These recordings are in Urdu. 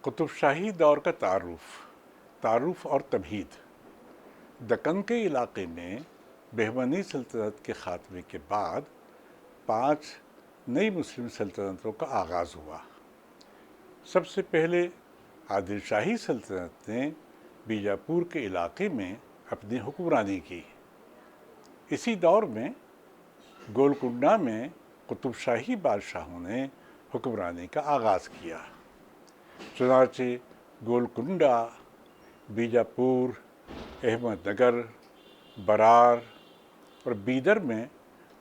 قطب شاہی دور کا تعارف اور تمہید۔ دکن کے علاقے میں بہمنی سلطنت کے خاتمے کے بعد 5 نئی مسلم سلطنتوں کا آغاز ہوا۔ سب سے پہلے عادل شاہی سلطنت نے بیجاپور کے علاقے میں اپنی حکمرانی کی۔ اسی دور میں گولکنڈہ میں قطب شاہی بادشاہوں نے حکمرانی کا آغاز کیا۔ چنانچہ گولکنڈہ، بیجاپور، احمد نگر، برار اور بیدر میں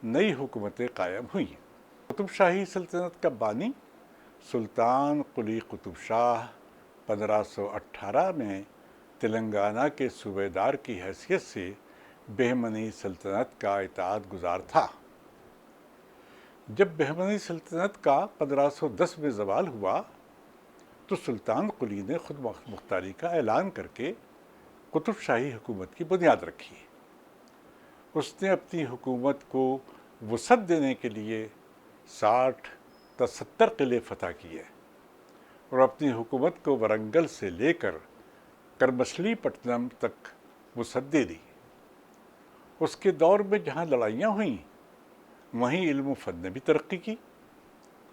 نئی حکومتیں قائم ہوئیں۔ قطب شاہی سلطنت کا بانی سلطان قلی قطب شاہ 1518 میں تلنگانہ کے صوبیدار کی حیثیت سے بہمنی سلطنت کا اطاعت گزار تھا۔ جب بہمنی سلطنت کا 1510 میں زوال ہوا تو سلطان قلی نے خود مختاری کا اعلان کر کے قطب شاہی حکومت کی بنیاد رکھی۔ اس نے اپنی حکومت کو وسعت دینے کے لیے 60 تا 70 قلعے فتح کیے اور اپنی حکومت کو ورنگل سے لے کر کرمچلی پٹنم تک وسعت دے دی۔ اس کے دور میں جہاں لڑائیاں ہوئیں وہیں علم و فن نے بھی ترقی کی۔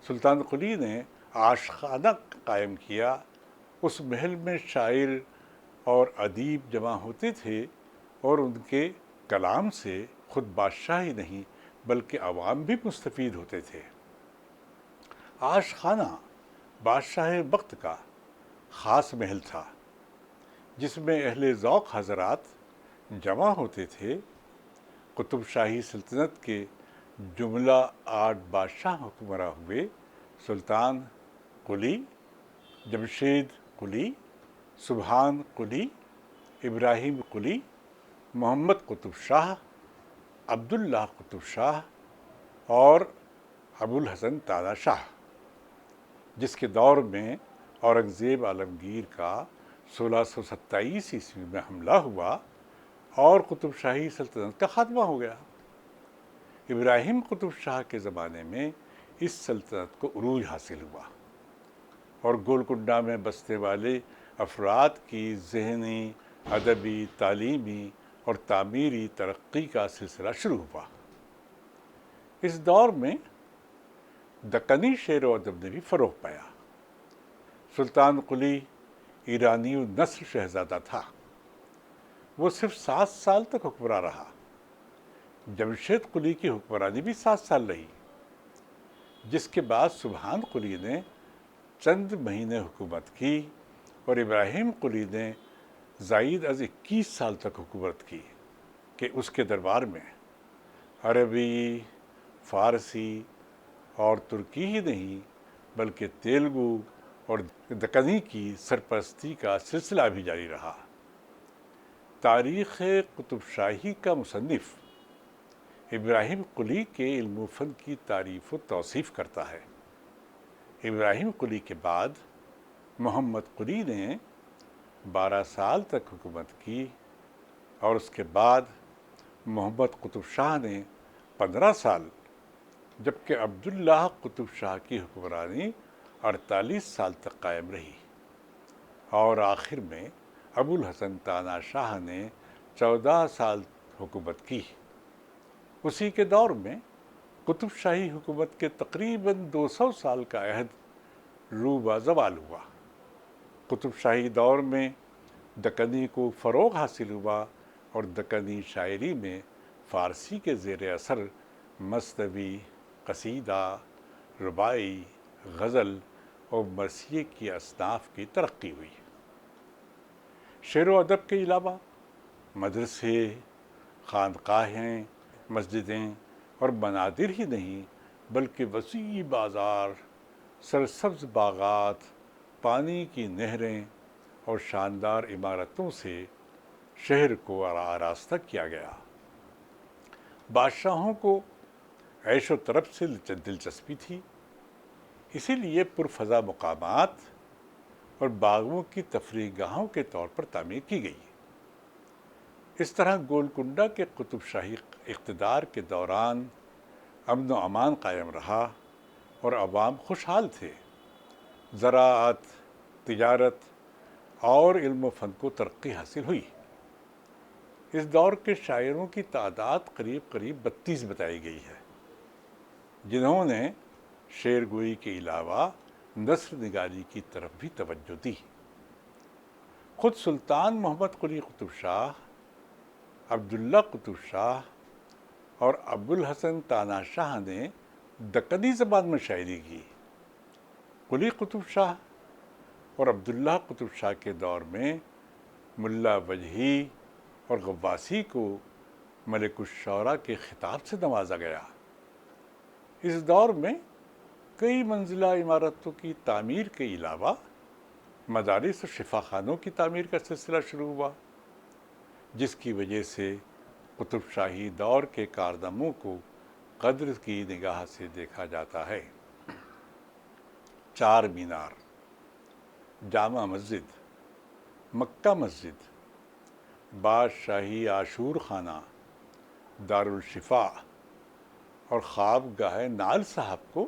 سلطان قلی نے عاشخانہ قائم کیا۔ اس محل میں شاعر اور ادیب جمع ہوتے تھے اور ان کے کلام سے خود بادشاہ ہی نہیں بلکہ عوام بھی مستفید ہوتے تھے۔ عاشخانہ بادشاہ وقت کا خاص محل تھا جس میں اہل ذوق حضرات جمع ہوتے تھے۔ قطب شاہی سلطنت کے جملہ 8 بادشاہ حکمراں ہوئے: سلطان قلی، جمشید قلی، سبحان قلی، ابراہیم قلی، محمد قطب شاہ، عبداللہ قطب شاہ اور ابوالحسن تانا شاہ، جس کے دور میں اورنگزیب عالمگیر کا 1627 عیسوی میں حملہ ہوا اور قطب شاہی سلطنت کا خاتمہ ہو گیا۔ ابراہیم قطب شاہ کے زمانے میں اس سلطنت کو عروج حاصل ہوا اور گولکنڈہ میں بسنے والے افراد کی ذہنی، ادبی، تعلیمی اور تعمیری ترقی کا سلسلہ شروع ہوا۔ اس دور میں دکنی شعر و ادب نے بھی فروغ پایا۔ سلطان قلی ایرانی النسل شہزادہ تھا۔ وہ صرف 7 سال تک حکمراں رہا۔ جمشید قلی کی حکمرانی بھی 7 سال رہی، جس کے بعد سبحان قلی نے چند مہینے حکومت کی اور ابراہیم قلی نے زائد از 21 سال تک حکومت کی کہ اس کے دربار میں عربی، فارسی اور ترکی ہی نہیں بلکہ تیلگو اور دکنی کی سرپرستی کا سلسلہ بھی جاری رہا۔ تاریخ قطب شاہی کا مصنف ابراہیم قلی کے علم و فن کی تعریف و توصیف کرتا ہے۔ ابراہیم قلی کے بعد محمد قلی نے 12 سال تک حکومت کی اور اس کے بعد محمد قطب شاہ نے 15 سال، جبکہ عبداللہ قطب شاہ کی حکمرانی 48 سال تک قائم رہی اور آخر میں ابوالحسن تانا شاہ نے 14 سال حکومت کی۔ اسی کے دور میں قطب شاہی حکومت کے تقریباً 200 سال کا عہد روبہ زوال ہوا۔ قطب شاہی دور میں دکنی کو فروغ حاصل ہوا اور دکنی شاعری میں فارسی کے زیر اثر مثنوی، قصیدہ، رباعی، غزل اور مرثیے کی اصناف کی ترقی ہوئی۔ شعر و ادب کے علاوہ مدرسے، خانقاہیں، مسجدیں اور منادر ہی نہیں بلکہ وسیع بازار، سرسبز باغات، پانی کی نہریں اور شاندار عمارتوں سے شہر کو آراستہ کیا گیا۔ بادشاہوں کو عیش و طرب سے دلچسپی تھی، اسی لیے پرفضا مقامات اور باغوں کی تفریح گاہوں کے طور پر تعمیر کی گئی۔ اس طرح گولکنڈہ کے قطب شاہی اقتدار کے دوران امن و امان قائم رہا اور عوام خوشحال تھے۔ زراعت، تجارت اور علم و فن کو ترقی حاصل ہوئی۔ اس دور کے شاعروں کی تعداد قریب 32 بتائی گئی ہے، جنہوں نے شعر گوئی کے علاوہ نثر نگاری کی طرف بھی توجہ دی۔ خود سلطان محمد قلی قطب شاہ، عبداللہ قطب شاہ اور ابوالحسن تانا شاہ نے دکنی زبان میں شاعری کی۔ قلی قطب شاہ اور عبداللہ قطب شاہ کے دور میں ملا وجہی اور غواصی کو ملک الشعراء کے خطاب سے نوازا گیا۔ اس دور میں کئی منزلہ عمارتوں کی تعمیر کے علاوہ مدارس و شفاخانوں کی تعمیر کا سلسلہ شروع ہوا، جس کی وجہ سے قطب شاہی دور کے کارناموں کو قدر کی نگاہ سے دیکھا جاتا ہے۔ چار مینار، جامع مسجد، مکہ مسجد، بادشاہی عاشور خانہ، دارالشفا اور خوابگاہ نال صاحب کو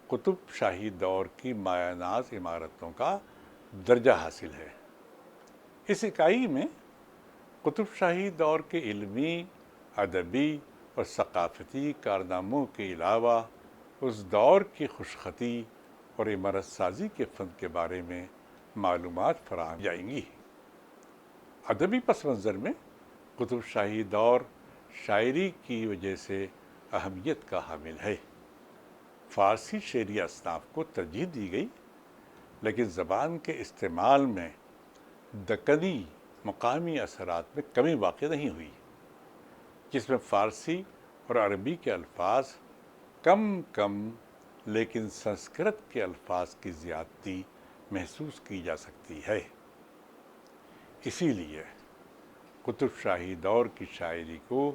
قطب شاہی دور کی مایہ ناز عمارتوں کا درجہ حاصل ہے۔ اس اکائی میں قطب شاہی دور کے علمی، ادبی اور ثقافتی کارناموں کے علاوہ اس دور کی خوشخطی اور عمارت سازی کے فن کے بارے میں معلومات فراہم جائیں گی۔ ادبی پس منظر میں قطب شاہی دور شاعری کی وجہ سے اہمیت کا حامل ہے۔ فارسی شعری اصناف کو ترجیح دی گئی، لیکن زبان کے استعمال میں دکنی مقامی اثرات میں کمی واقع نہیں ہوئی، جس میں فارسی اور عربی کے الفاظ کم لیکن سنسکرت کے الفاظ کی زیادتی محسوس کی جا سکتی ہے۔ اسی لیے قطب شاہی دور کی شاعری کو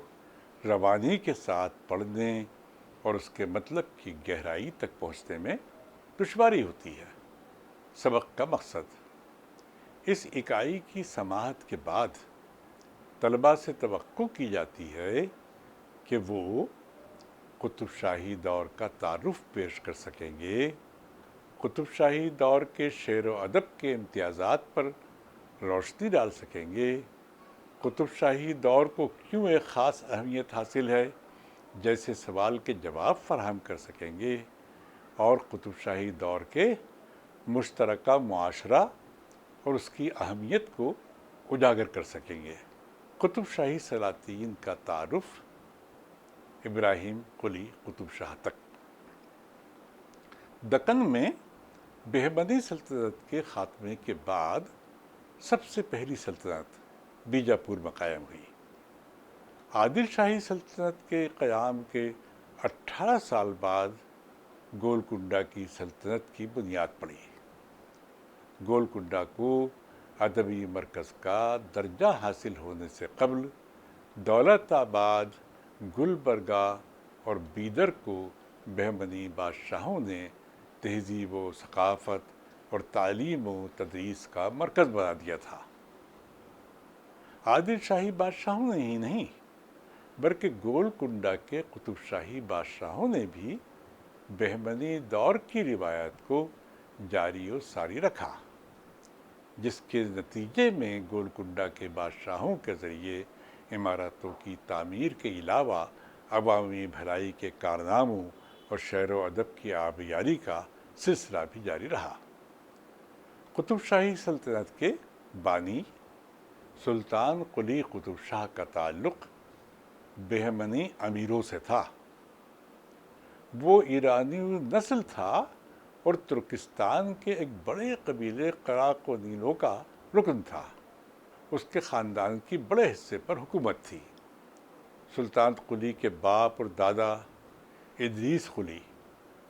روانی کے ساتھ پڑھنے اور اس کے مطلب کی گہرائی تک پہنچنے میں دشواری ہوتی ہے۔ سبق کا مقصد: اس اکائی کی سماعت کے بعد طلباء سے توقع کی جاتی ہے کہ وہ قطب شاہی دور کا تعارف پیش کر سکیں گے، قطب شاہی دور کے شعر و ادب کے امتیازات پر روشنی ڈال سکیں گے، قطب شاہی دور کو کیوں ایک خاص اہمیت حاصل ہے جیسے سوال کے جواب فراہم کر سکیں گے، اور قطب شاہی دور کے مشترکہ معاشرہ اور اس کی اہمیت کو اجاگر کر سکیں گے۔ قطب شاہی سلاطین کا تعارف ابراہیم قلی قطب شاہ تک۔ دکن میں بہمنی سلطنت کے خاتمے کے بعد سب سے پہلی سلطنت بیجاپور میں قائم ہوئی۔ عادل شاہی سلطنت کے قیام کے 18 سال بعد گولکنڈہ کی سلطنت کی بنیاد پڑی۔ گولکنڈہ کو ادبی مرکز کا درجہ حاصل ہونے سے قبل دولت آباد، گلبرگہ اور بیدر کو بہمنی بادشاہوں نے تہذیب و ثقافت اور تعلیم و تدریس کا مرکز بنا دیا تھا۔ عادل شاہی بادشاہوں نے ہی نہیں بلکہ گولکنڈہ کے قطب شاہی بادشاہوں نے بھی بہمنی دور کی روایت کو جاری و ساری رکھا، جس کے نتیجے میں گولکنڈہ کے بادشاہوں کے ذریعے عمارتوں کی تعمیر کے علاوہ عوامی بھلائی کے کارناموں اور شعر و ادب کی آبیاری کا سلسلہ بھی جاری رہا۔ قطب شاہی سلطنت کے بانی سلطان قلی قطب شاہ کا تعلق بہمنی امیروں سے تھا۔ وہ ایرانی نسل تھا اور ترکستان کے ایک بڑے قبیلے قراق و نیلوں کا رکن تھا۔ اس کے خاندان کی بڑے حصے پر حکومت تھی۔ سلطان قلی کے باپ اور دادا ادریس قلی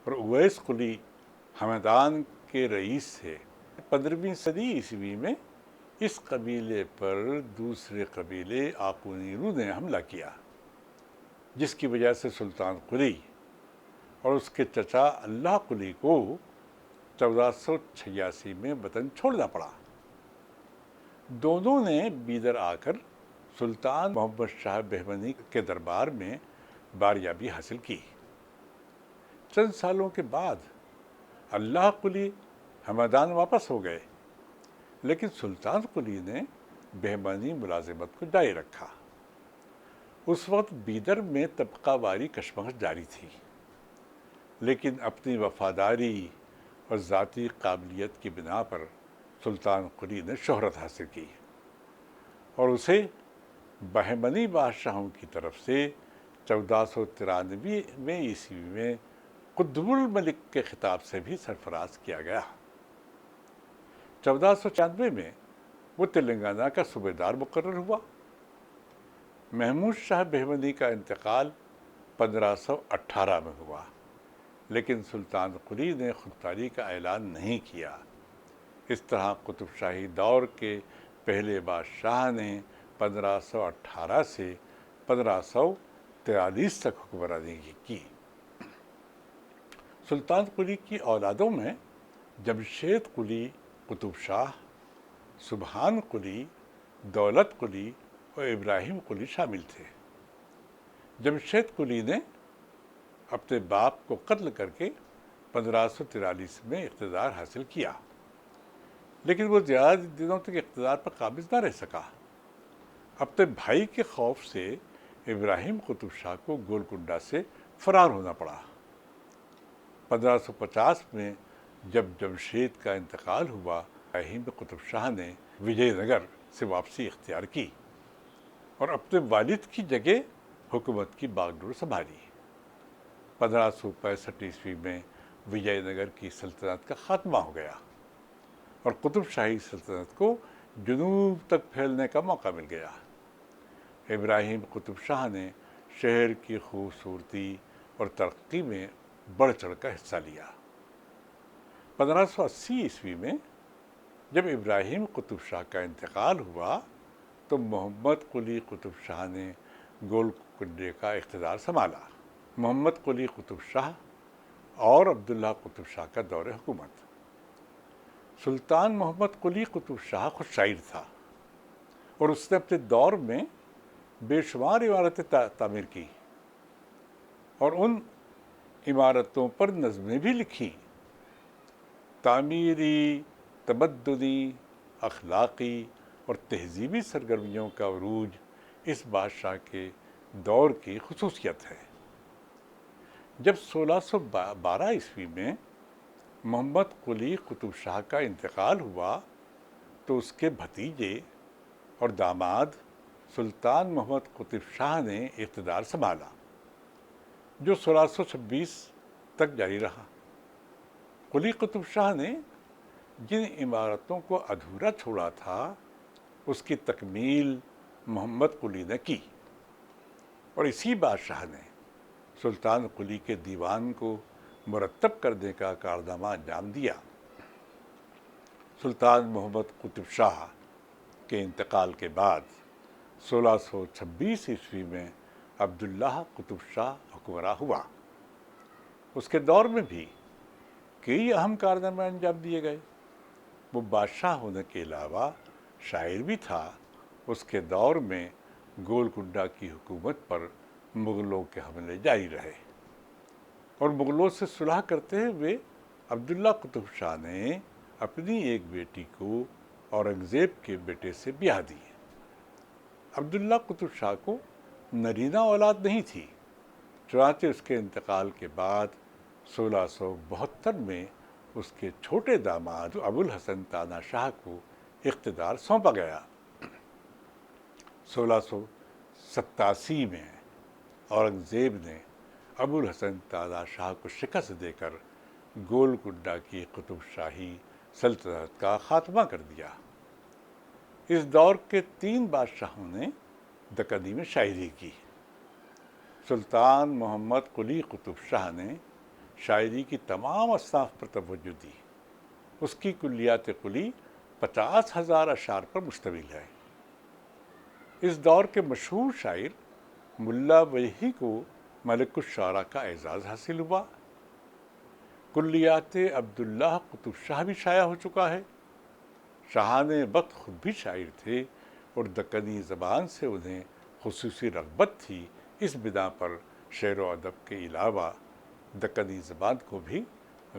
اور اویس قلی ہمدان کے رئیس تھے۔ 15ویں صدی عیسوی میں اس قبیلے پر دوسرے قبیلے آقونیرو نے حملہ کیا، جس کی وجہ سے سلطان قلی اور اس کے چچا اللہ قلی کو 1486 میں وطن چھوڑنا پڑا۔ دونوں نے بیدر آ کر سلطان محمد شاہ بہمنی کے دربار میں باریابی حاصل کی۔ چند سالوں کے بعد اللہ قلی ہمدان واپس ہو گئے لیکن سلطان قلی نے بہمانی ملازمت کو جاری رکھا۔ اس وقت بیدر میں طبقہ واری کشمکش جاری تھی، لیکن اپنی وفاداری اور ذاتی قابلیت کی بنا پر سلطان قلی نے شہرت حاصل کی اور اسے بہمنی بادشاہوں کی طرف سے 1493 عیسوی میں قطب الملک کے خطاب سے بھی سرفراز کیا گیا۔ 1496 میں وہ تلنگانہ کا صوبے دار مقرر ہوا۔ محمود شاہ بہمنی کا انتقال 1518 میں ہوا، لیکن سلطان قلی نے خودداری کا اعلان نہیں کیا۔ اس طرح قطب شاہی دور کے پہلے بادشاہ نے 1518 سے 1543 تک حکمرانی کی۔ سلطان قلی کی اولادوں میں جمشید قلی قطب شاہ، سبحان قلی، دولت قلی اور ابراہیم قلی شامل تھے۔ جمشید قلی نے اپنے باپ کو قتل کر کے 1543 میں اقتدار حاصل کیا، لیکن وہ زیادہ دنوں تک اقتدار پر قابض نہ رہ سکا۔ اپنے بھائی کے خوف سے ابراہیم قطب شاہ کو گولکنڈہ سے فرار ہونا پڑا۔ 1550 میں جب جمشید کا انتقال ہوا، ابراہیم قطب شاہ نے وجے نگر سے واپسی اختیار کی اور اپنے والد کی جگہ حکومت کی باغ ڈور سنبھالی۔ 1565 عیسوی میں وجے نگر کی سلطنت کا خاتمہ ہو گیا اور قطب شاہی سلطنت کو جنوب تک پھیلنے کا موقع مل گیا۔ ابراہیم قطب شاہ نے شہر کی خوبصورتی اور ترقی میں بڑھ چڑھ کر حصہ لیا۔ 1580 عیسوی میں جب ابراہیم قطب شاہ کا انتقال ہوا تو محمد قلی قطب شاہ نے گولکنڈے کا اقتدار سنبھالا۔ محمد قلی قطب شاہ اور عبداللہ قطب شاہ کا دور حکومت۔ سلطان محمد قلی قطب شاہ خود شاعر تھا اور اس نے اپنے دور میں بے شمار عمارتیں تعمیر کی اور ان عمارتوں پر نظمیں بھی لکھی۔ تعمیری، تمدنی، اخلاقی اور تہذیبی سرگرمیوں کا عروج اس بادشاہ کے دور کی خصوصیت ہے۔ جب 1612 عیسوی میں محمد قلی قطب شاہ کا انتقال ہوا تو اس کے بھتیجے اور داماد سلطان محمد قطب شاہ نے اقتدار سنبھالا، جو 1626 تک جاری رہا۔ قلی قطب شاہ نے جن عمارتوں کو ادھورا چھوڑا تھا اس کی تکمیل محمد قلی نے کی اور اسی بادشاہ نے سلطان قلی کے دیوان کو مرتب کرنے کا کارنامہ انجام دیا۔ سلطان محمد قطب شاہ کے انتقال کے بعد 1626 عیسوی میں عبداللہ قطب شاہ حکمراں ہوا۔ اس کے دور میں بھی کئی اہم کارنامے انجام دیے گئے۔ وہ بادشاہ ہونے کے علاوہ شاعر بھی تھا۔ اس کے دور میں گولکنڈہ کی حکومت پر مغلوں کے حملے جاری رہے اور مغلوں سے صلح کرتے ہوئے عبداللہ قطب شاہ نے اپنی ایک بیٹی کو اورنگزیب کے بیٹے سے بیاہ دی۔ عبداللہ قطب شاہ کو نرینہ اولاد نہیں تھی، چنانچہ اس کے انتقال کے بعد 1672 میں اس کے چھوٹے داماد ابوالحسن تانا شاہ کو اقتدار سونپا گیا۔ 1687 میں اورنگزیب نے ابوالحسن تانا شاہ کو شکست دے کر گولکنڈہ کی قطب شاہی سلطنت کا خاتمہ کر دیا۔ اس دور کے 3 بادشاہوں نے دکنی میں شاعری کی۔ سلطان محمد قلی قطب شاہ نے شاعری کی تمام اصناف پر توجہ دی۔ اس کی کلیات قلی 50,000 اشعار پر مشتمل ہے۔ اس دور کے مشہور شاعر ملا وحی کو ملک الشعراء کا اعزاز حاصل ہوا۔ کلیات عبداللہ قطب شاہ بھی شائع ہو چکا ہے۔ شاہان وقت خود بھی شاعر تھے اور دکنی زبان سے انہیں خصوصی رغبت تھی۔ اس بنا پر شعر و ادب کے علاوہ دکنی زبان کو بھی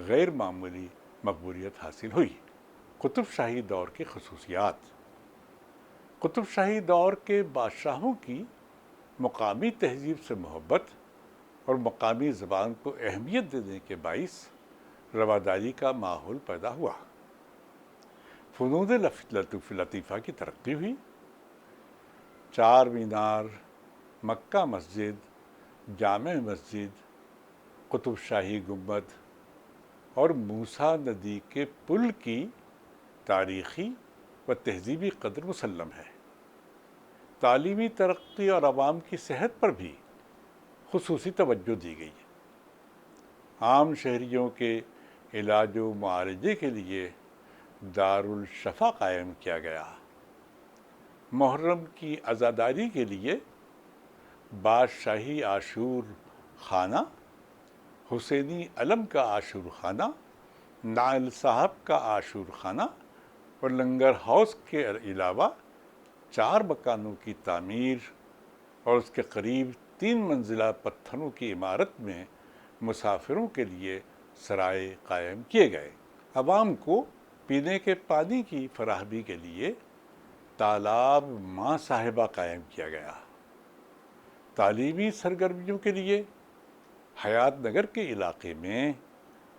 غیر معمولی مقبولیت حاصل ہوئی۔ قطب شاہی دور کی خصوصیات۔ قطب شاہی دور کے بادشاہوں کی مقامی تہذیب سے محبت اور مقامی زبان کو اہمیت دینے کے باعث رواداری کا ماحول پیدا ہوا۔ فنون لطیفہ کی ترقی ہوئی۔ چار مینار، مکہ مسجد، جامع مسجد، قطب شاہی گنبد اور موسیٰ ندی کے پل کی تاریخی و تہذیبی قدر مسلم ہے۔ تعلیمی ترقی اور عوام کی صحت پر بھی خصوصی توجہ دی گئی۔ عام شہریوں کے علاج و معالجے کے لیے دارالشفا قائم کیا گیا۔ محرم کی عزاداری کے لیے بادشاہی عاشور خانہ، حسینی علم کا عاشور خانہ، نائل صاحب کا عاشور خانہ اور لنگر ہاؤس کے علاوہ 4 مکانوں کی تعمیر اور اس کے قریب 3 منزلہ پتھروں کی عمارت میں مسافروں کے لیے سرائے قائم کیے گئے۔ عوام کو پینے کے پانی کی فراہمی کے لیے تالاب ماں صاحبہ قائم کیا گیا۔ تعلیمی سرگرمیوں کے لیے حیات نگر کے علاقے میں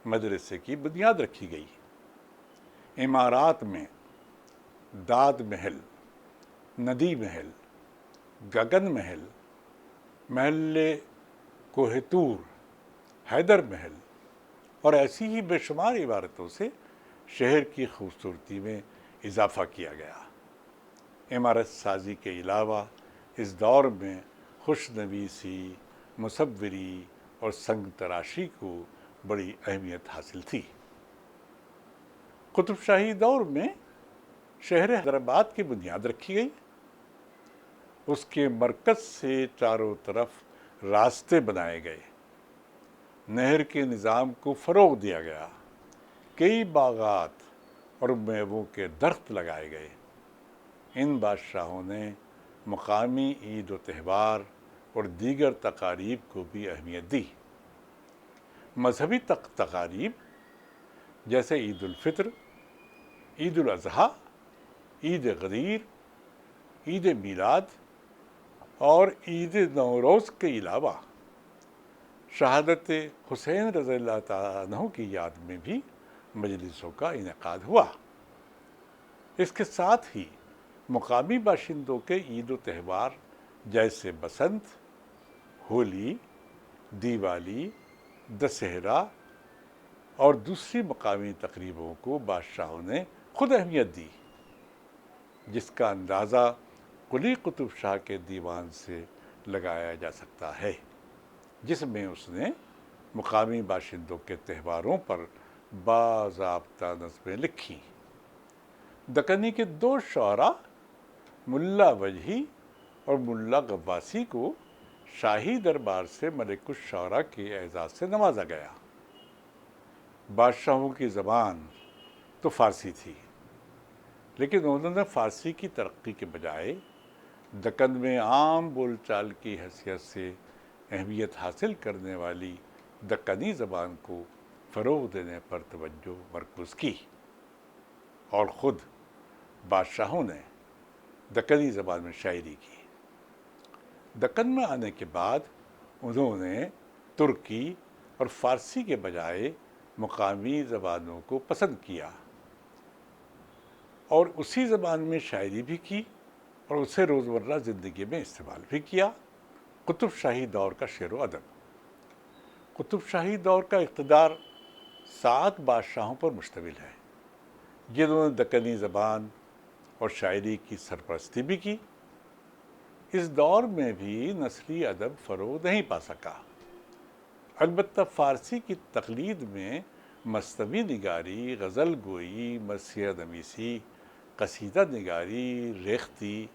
مدرسے کی بنیاد رکھی گئی۔ عمارات میں داد محل، ندی محل، گگن محل، محل کوہ طور، حیدر محل اور ایسی ہی بے شمار عمارتوں سے شہر کی خوبصورتی میں اضافہ کیا گیا۔ عمارت سازی کے علاوہ اس دور میں خوش نویسی، مصوری اور سنگ تراشی کو بڑی اہمیت حاصل تھی۔ قطب شاہی دور میں شہر حیدرآباد کی بنیاد رکھی گئی۔ اس کے مرکز سے چاروں طرف راستے بنائے گئے، نہر کے نظام کو فروغ دیا گیا، کئی باغات اور میووں کے درخت لگائے گئے۔ ان بادشاہوں نے مقامی عید و تہوار اور دیگر تقاریب کو بھی اہمیت دی۔ مذہبی تقاریب جیسے عید الفطر، عید الاضحیٰ، عید غدیر، عید میلاد اور عید نوروز کے علاوہ شہادت حسین رضی اللہ تعالیٰ عنہ کی یاد میں بھی مجلسوں کا انعقاد ہوا۔ اس کے ساتھ ہی مقامی باشندوں کے عید و تہوار جیسے بسنت، ہولی، دیوالی، دسہرہ اور دوسری مقامی تقریبوں کو بادشاہوں نے خود اہمیت دی، جس کا اندازہ قلی قطب شاہ کے دیوان سے لگایا جا سکتا ہے، جس میں اس نے مقامی باشندوں کے تہواروں پر باضابطہ نظمیں لکھیں۔ دکنی کے 2 شعراء ملا وجہی اور ملا غواسی کو شاہی دربار سے ملک الشعراء کے اعزاز سے نوازا گیا۔ بادشاہوں کی زبان تو فارسی تھی، لیکن انہوں نے فارسی کی ترقی کے بجائے دکن میں عام بول چال کی حیثیت سے اہمیت حاصل کرنے والی دکنی زبان کو فروغ دینے پر توجہ مرکوز کی، اور خود بادشاہوں نے دکنی زبان میں شاعری کی۔ دکن میں آنے کے بعد انہوں نے ترکی اور فارسی کے بجائے مقامی زبانوں کو پسند کیا اور اسی زبان میں شاعری بھی کی اور اسے روزمرہ زندگی میں استعمال بھی کیا۔ قطب شاہی دور کا شعر و ادب۔ قطب شاہی دور کا اقتدار 7 بادشاہوں پر مشتمل ہے، جنہوں نے دکنی زبان اور شاعری کی سرپرستی بھی کی۔ اس دور میں بھی نثری ادب فروغ نہیں پا سکا، البتہ فارسی کی تقلید میں مثنوی نگاری، غزل گوئی، مرثیہ نویسی، قصیدہ نگاری، ریختی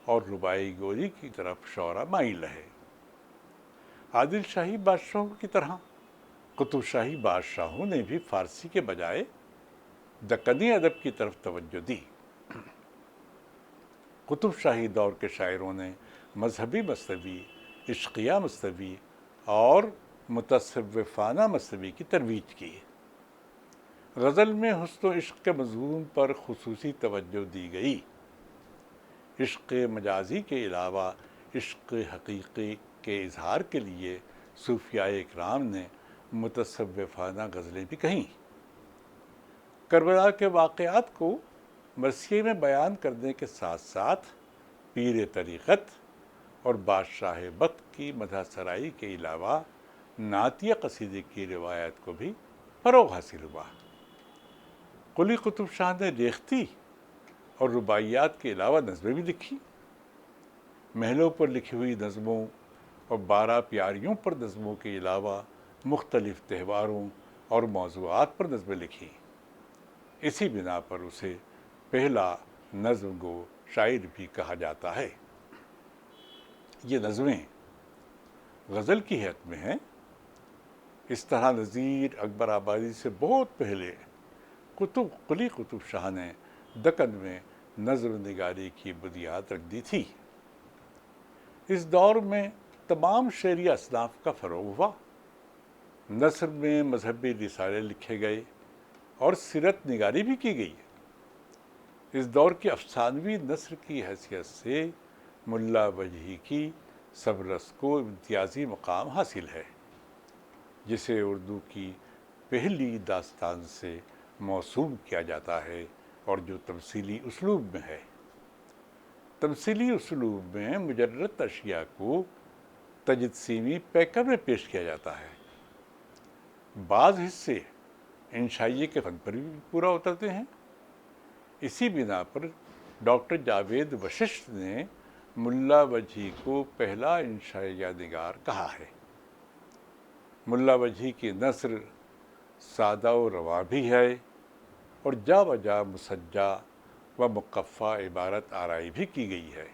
اور رباعی گوئی کی طرف شعراء مائل رہے۔ عادل شاہی بادشاہوں کی طرح قطب شاہی بادشاہوں نے بھی فارسی کے بجائے دکنی ادب کی طرف توجہ دی۔ قطب شاہی دور کے شاعروں نے مذہبی مثنوی، عشقیہ مثنوی اور متصوفانہ مثنوی کی ترویج کی۔ غزل میں حسن و عشق کے مضمون پر خصوصی توجہ دی گئی۔ عشق مجازی کے علاوہ عشق حقیقی کے اظہار کے لیے صوفیاء اکرام نے متصوفانہ غزلیں بھی کہیں۔ کربلا کے واقعات کو مرثیے میں بیان کرنے کے ساتھ ساتھ پیر طریقت اور بادشاہ وقت کی مدح سرائی کے علاوہ نعتیہ قصیدے کی روایت کو بھی فروغ حاصل ہوا۔ قلی قطب شاہ نے ریختھی اور رباعیات کے علاوہ نظمیں بھی لکھی۔ محلوں پر لکھی ہوئی نظموں اور 12 پیاریوں پر نظموں کے علاوہ مختلف تہواروں اور موضوعات پر نظمیں لکھی۔ اسی بنا پر اسے پہلا نظم گو شاعر بھی کہا جاتا ہے۔ یہ نظمیں غزل کی حیثیت میں ہیں۔ اس طرح نذیر اکبر آبادی سے بہت پہلے قلی قطب شاہ نے دکن میں نظم نگاری کی بنیاد رکھ دی تھی۔ اس دور میں تمام شعریہ اصناف کا فروغ ہوا۔ نثر میں مذہبی رسالے لکھے گئے اور سیرت نگاری بھی کی گئی۔ اس دور کی افسانوی نثر کی حیثیت سے ملا وجہی کی سبرس کو امتیازی مقام حاصل ہے، جسے اردو کی پہلی داستان سے موسوم کیا جاتا ہے اور جو تمثیلی اسلوب میں ہے۔ تمثیلی اسلوب میں مجرد اشیاء کو تجسیمی پیکر میں پیش کیا جاتا ہے۔ بعض حصے انشائیے کے فن پر بھی پورا اترتے ہیں۔ اسی بنا پر ڈاکٹر جاوید وششٹ نے ملا وجہی کو پہلا انشائیہ نگار کہا ہے۔ ملا وجہی کی نثر سادہ و رواں بھی ہے اور جا بجا مسجع و مقفع عبارت آرائی بھی کی گئی ہے۔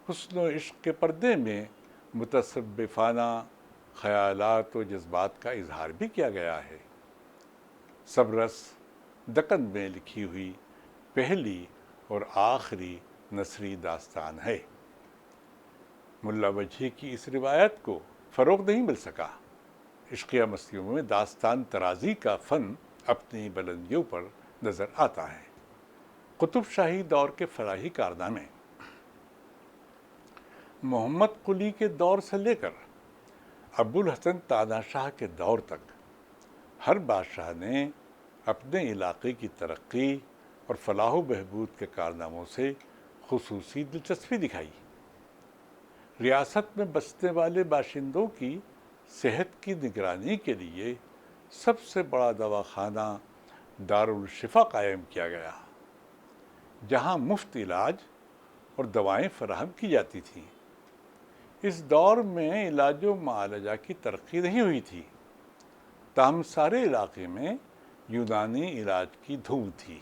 حسن و عشق کے پردے میں متصوفانہ خیالات و جذبات کا اظہار بھی کیا گیا ہے۔ سبرس دکن میں لکھی ہوئی پہلی اور آخری نثری داستان ہے۔ ملا وجہی کی اس روایت کو فروغ نہیں مل سکا۔ عشقیہ مستیوں میں داستان ترازی کا فن اپنی بلندیوں پر نظر آتا ہے۔ قطب شاہی دور کے فلاحی کارنامے۔ محمد قلی کے دور سے لے کر ابو الحسن تاناشاہ شاہ کے دور تک ہر بادشاہ نے اپنے علاقے کی ترقی اور فلاح و بہبود کے کارناموں سے خصوصی دلچسپی دکھائی۔ ریاست میں بسنے والے باشندوں کی صحت کی نگرانی کے لیے سب سے بڑا دواخانہ دارالشفا قائم کیا گیا، جہاں مفت علاج اور دوائیں فراہم کی جاتی تھیں۔ اس دور میں علاج و معالجہ کی ترقی نہیں ہوئی تھی، تاہم سارے علاقے میں یونانی علاج کی دھوم تھی۔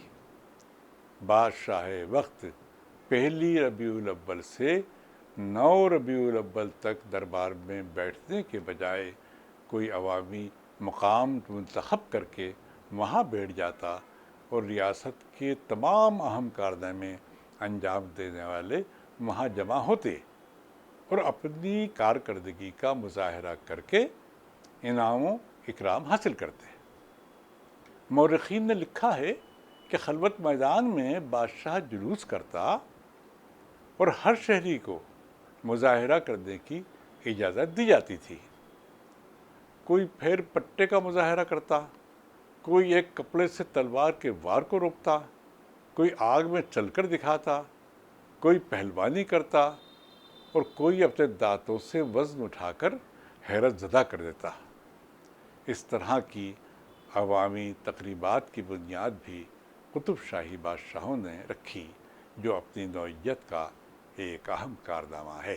بادشاہ وقت پہلی ربیع الاول سے 9 ربیع الاول تک دربار میں بیٹھنے کے بجائے کوئی عوامی مقام منتخب کر کے وہاں بیٹھ جاتا اور ریاست کے تمام اہم کارنامے انجام دینے والے وہاں جمع ہوتے اور اپنی کارکردگی کا مظاہرہ کر کے انعام و اکرام حاصل کرتے۔ مورخین نے لکھا ہے کہ خلوت میدان میں بادشاہ جلوس کرتا اور ہر شہری کو مظاہرہ کرنے کی اجازت دی جاتی تھی۔ کوئی پھیر پٹے کا مظاہرہ کرتا، کوئی ایک کپڑے سے تلوار کے وار کو روکتا، کوئی آگ میں چل کر دکھاتا، کوئی پہلوانی کرتا اور کوئی اپنے دانتوں سے وزن اٹھا کر حیرت زدہ کر دیتا۔ اس طرح کی عوامی تقریبات کی بنیاد بھی قطب شاہی بادشاہوں نے رکھی، جو اپنی نوعیت کا ایک اہم کارنامہ ہے۔